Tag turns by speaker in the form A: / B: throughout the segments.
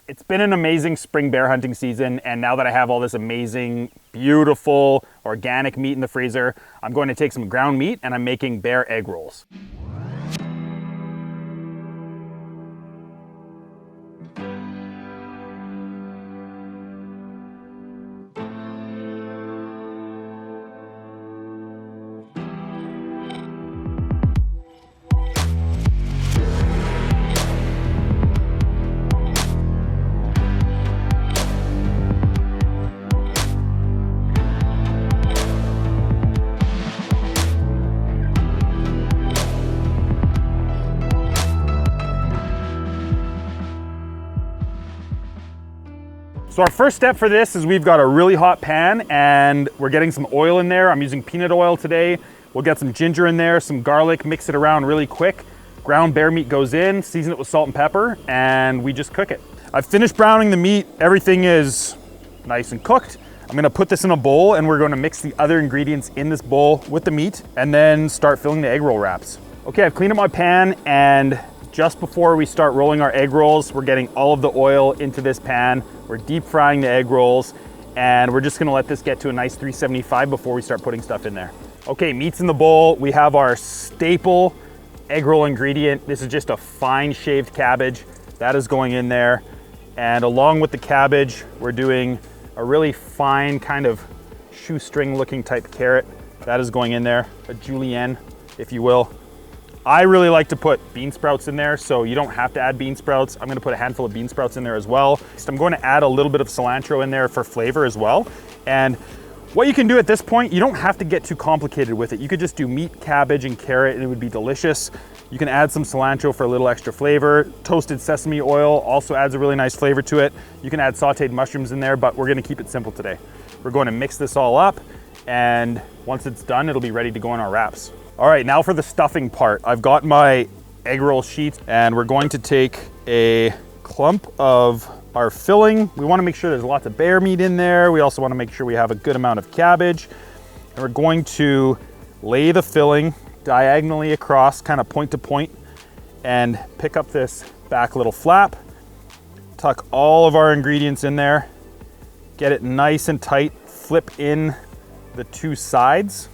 A: It's been an amazing spring bear hunting season, and now that I have all this amazing, beautiful, organic meat in the freezer, I'm going to take some ground meat and I'm making bear egg rolls. So our first step for this is we've got a really hot pan and we're getting some oil in there. I'm using peanut oil today. We'll get some ginger in there, some garlic, mix it around really quick. Ground bear meat goes in, season it with salt and pepper, and we just cook it. I've finished browning the meat. Everything is nice and cooked. I'm gonna put this in a bowl and we're gonna mix the other ingredients in this bowl with the meat and then start filling the egg roll wraps. Okay, I've cleaned up my pan, and just before we start rolling our egg rolls, we're getting all of the oil into this pan. We're deep frying the egg rolls, and we're just gonna let this get to a nice 375 before we start putting stuff in there. Okay, meat's in the bowl. We have our staple egg roll ingredient. This is just a fine shaved cabbage. That is going in there. And along with the cabbage, we're doing a really fine kind of shoestring looking type carrot. That is going in there, a julienne, if you will. I really like to put bean sprouts in there, so you don't have to add bean sprouts. I'm gonna put a handful of bean sprouts in there as well. So I'm going to add a little bit of cilantro in there for flavor as well. And what you can do at this point, you don't have to get too complicated with it. You could just do meat, cabbage, and carrot, and it would be delicious. You can add some cilantro for a little extra flavor. Toasted sesame oil also adds a really nice flavor to it. You can add sauteed mushrooms in there, but we're gonna keep it simple today. We're going to mix this all up, and once it's done, it'll be ready to go in our wraps. All right, now for the stuffing part. I've got my egg roll sheets, and we're going to take a clump of our filling. We wanna make sure there's lots of bear meat in there. We also wanna make sure we have a good amount of cabbage. And we're going to lay the filling diagonally across, kind of point to point, and pick up this back little flap, tuck all of our ingredients in there, get it nice and tight, flip in the two sides,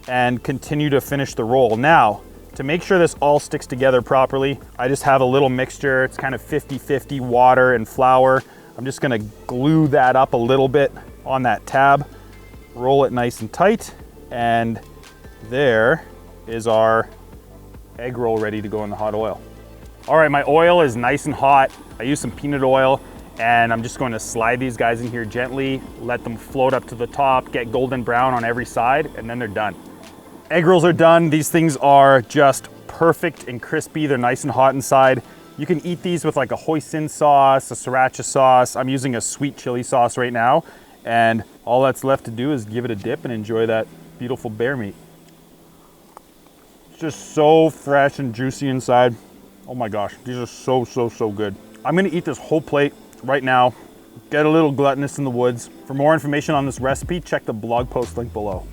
A: and continue to finish the roll. Now, to make sure this all sticks together properly, I just have a little mixture. It's kind of 50-50 water and flour. I'm just gonna glue that up a little bit on that tab, roll it nice and tight, and there is our egg roll ready to go in the hot oil. All right, my oil is nice and hot. I use some peanut oil, and I'm just going to slide these guys in here gently, let them float up to the top, get golden brown on every side, and then they're done. Egg rolls are done. These things are just perfect and crispy. They're nice and hot inside. You can eat these with like a hoisin sauce, a sriracha sauce. I'm using a sweet chili sauce right now, and all that's left to do is give it a dip and enjoy that beautiful bear meat. It's just so fresh and juicy inside. Oh my gosh, these are so good. I'm gonna eat this whole plate right now, get a little gluttonous in the woods. For more information on this recipe, check the blog post link below.